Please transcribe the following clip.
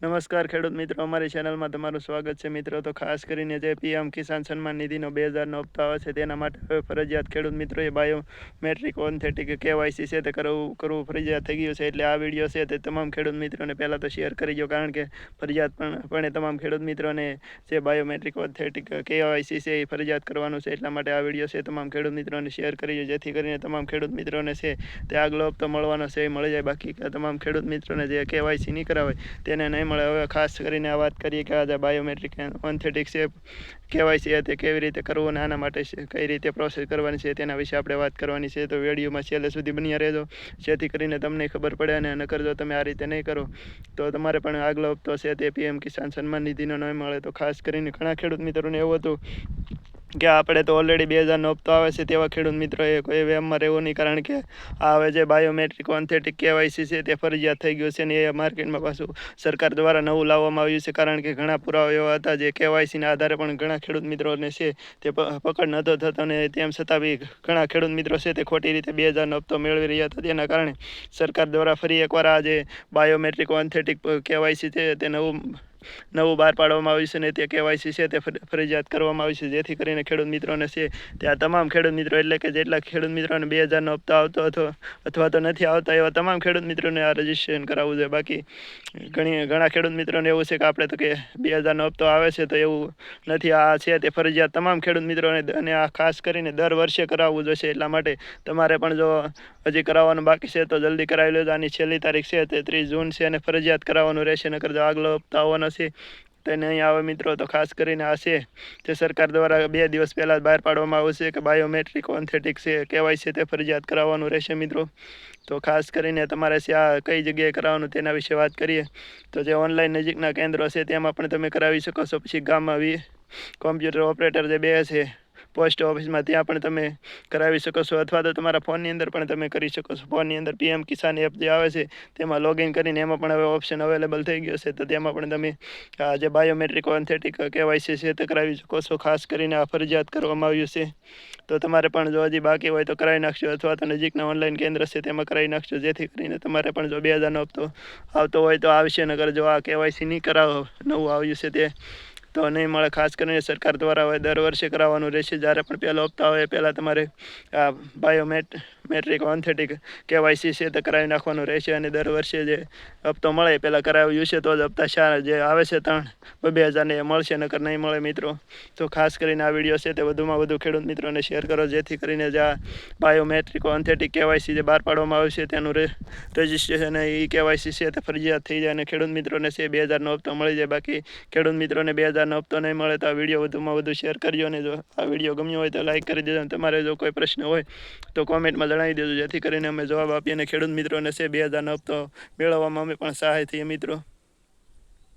નમસ્કાર ખેડૂત મિત્રો, અમારી ચેનલમાં તમારું સ્વાગત છે મિત્રો. તો ખાસ કરીને જે પીએમ કિસાન સન્માન નિધિનો 2000નો હપ્તો આવે છે તેના માટે હવે ફરજિયાત ખેડૂત મિત્રોએ બાયોમેટ્રિક ઓથેન્ટિક કેવાયસી છે તે કરવું ફરજિયાત થઈ ગયું છે. એટલે આ વિડીયો છે તે તમામ ખેડૂત મિત્રોને પહેલાં તો શેર કરી દો, કારણ કે ફરજિયાતપણે તમામ ખેડૂત મિત્રોને જે બાયોમેટ્રિક ઓથેન્ટિક કેવાયસી છે એ ફરજિયાત કરવાનું છે. એટલા માટે આ વિડીયો છે તમામ ખેડૂત મિત્રોને શેર કરી દો, જેથી કરીને તમામ ખેડૂત મિત્રોને છે તે આગલો હપ્તો મળવાનો છે એ મળી જાય. બાકી તમામ ખેડૂત મિત્રોને જે કેવાયસી નહીં કરાવે તેને નહીં મળે. હવે ખાસ કરીને આ વાત કરીએ કે આ બાયોમેટ્રિક ઓથેન્ટિક છે કેવાયસી તે કેવી રીતે કરવું અને આના માટે કઈ રીતે પ્રોસેસ કરવાની છે તેના વિશે આપણે વાત કરવાની છે. તો વિડીયોમાં છેલ્લે સુધી બન્યા રહેજો, જેથી કરીને તમને ખબર પડે. અને નકર જો તમે આ રીતે નહીં કરો તો તમારે પણ આગલો હપ્તો છે તે પીએમ કિસાન સન્માન નિધિનો નહીં મળે. તો ખાસ કરીને ઘણા ખેડૂત મિત્રોને એવું હતું કે આપણે તો ઓલરેડી 2000નો હપ્તો આવે છે, તેવા ખેડૂત મિત્રોએ કોઈ વેમમાં રહેવું નહીં, કારણ કે આ હવે જે બાયોમેટ્રિક ઓથેન્ટિક કેવાયસી છે તે ફરજિયાત થઈ ગયું છે. ને એ માર્કેટમાં પાછું સરકાર દ્વારા નવું લાવવામાં આવ્યું છે, કારણ કે ઘણા પુરાવા એવા હતા જે કેવાયસીના આધારે પણ ઘણા ખેડૂત મિત્રોને છે તે પકડ નહોતો થતો, અને તેમ છતાં બી ઘણા ખેડૂત મિત્રો છે તે ખોટી રીતે 2000નો હપ્તો મેળવી રહ્યા હતા. તેના કારણે સરકાર દ્વારા ફરી એકવાર આ જે બાયોમેટ્રિક ઓથેન્ટિક કેવાયસી છે તે નવું બહાર પાડવામાં આવ્યું છે, ને તે કેવાયસી છે તે ફરજિયાત કરવામાં આવ્યું છે. જેથી કરીને ખેડૂત મિત્રોને છે તે આ તમામ ખેડૂત મિત્રો, એટલે કે જેટલા ખેડૂત મિત્રોને 2000નો હપ્તો આવતો હતો અથવા તો નથી આવતા, એવા તમામ ખેડૂત મિત્રોને આ રજીસ્ટ્રેશન કરાવવું જોઈએ. બાકી ઘણા ખેડૂત મિત્રોને એવું છે કે આપણે તો કે 2000નો હપ્તો આવે છે તો એવું નથી. આ છે તે ફરજિયાત તમામ ખેડૂત મિત્રોને, અને આ ખાસ કરીને દર વર્ષે કરાવવું જોઈશે. એટલા માટે તમારે પણ જો હજી કરાવવાનું બાકી છે તો જલ્દી કરાવી લેજો. આની છેલ્લી તારીખ છે તે 30 જૂન છે, અને ફરજિયાત કરાવવાનું રહેશે. નકર જો આગલો હપ્તો આવવાનો છે તેને અહીં આવે મિત્રો. તો ખાસ કરીને આ છે તે સરકાર દ્વારા 2 દિવસ પહેલાં બહાર પાડવામાં આવશે કે બાયોમેટ્રિક ઓથેન્ટિક છે કેવાયસી તે ફરજિયાત કરાવવાનું રહેશે મિત્રો. તો ખાસ કરીને તમારે છે આ કઈ જગ્યાએ કરાવવાનું તેના વિશે વાત કરીએ તો જે ઓનલાઈન નજીકના કેન્દ્રો છે તેમાં પણ તમે કરાવી શકો છો. પછી ગામમાં કોમ્પ્યુટર ઓપરેટર જે બે છે પોસ્ટ ઓફિસમાં, ત્યાં પણ તમે કરાવી શકો છો, અથવા તો તમારા ફોનની અંદર પણ તમે કરી શકો છો. ફોનની અંદર પીએમ કિસાન એપ જે આવે છે તેમાં લોગિન કરીને એમાં પણ હવે ઓપ્શન અવેલેબલ થઈ ગયો છે, તો તેમાં પણ તમે આ જે બાયોમેટ્રિક ઓથેન્ટિક કેવાયસી છે તે કરાવી શકો છો. ખાસ કરીને આ ફરજિયાત કરવામાં આવ્યું છે, તો તમારે પણ જો હજી બાકી હોય તો કરાવી નાખજો, અથવા તો નજીકના ઓનલાઈન કેન્દ્ર છે તેમાં કરાવી નાખજો, જેથી કરીને તમારે પણ જો 2000નો હપ્તો આવતો હોય તો આવશે. નગર જો આ કેવાયસી નહીં કરાવો, નવું આવ્યું છે તે તો નહીં મળે. ખાસ કરીને સરકાર દ્વારા હવે દર વર્ષે કરાવવાનું રહેશે. જ્યારે પણ પહેલો હપ્તો આવે પહેલાં તમારે આ બાયોમેટ્રિક ઓથેન્ટિક કેવાયસી છે તે કરાવી નાખવાનું રહેશે, અને દર વર્ષે જે હપ્તો મળે પહેલાં કરાવ્યું છે તો જ હપ્તા જે આવે છે 3,000-2,000 એ મળશે, નકર નહીં મળે મિત્રો. તો ખાસ કરીને આ વિડીયો છે તે વધુમાં વધુ ખેડૂત મિત્રોને શેર કરો, જેથી કરીને જે આ બાયોમેટ્રિક ઓથેન્ટિક કેવાયસી જે બહાર પાડવામાં આવ્યું છે તેનું રજિસ્ટ્રેશન એ કેવાયસી છે તે ફરજિયાત થઈ જાય, અને ખેડૂત મિત્રોને છે 2000નો હપ્તો મળી જાય. બાકી ખેડૂત મિત્રોને 2000નો હપ્તો નહીં મળે તો આ વિડીયો વધુમાં વધુ શેર કરજો, અને જો આ વિડીયો ગમ્યો હોય તો લાઇક કરી દેજો. અને તમારે જો કોઈ પ્રશ્ન હોય તો કોમેન્ટમાં જણાવી દેજો, જેથી કરીને અમે જવાબ આપીએ અને ખેડૂત મિત્રોને છે 2000નો હપ્તો મેળવવામાં અમે પણ સહાય થઈએ મિત્રો.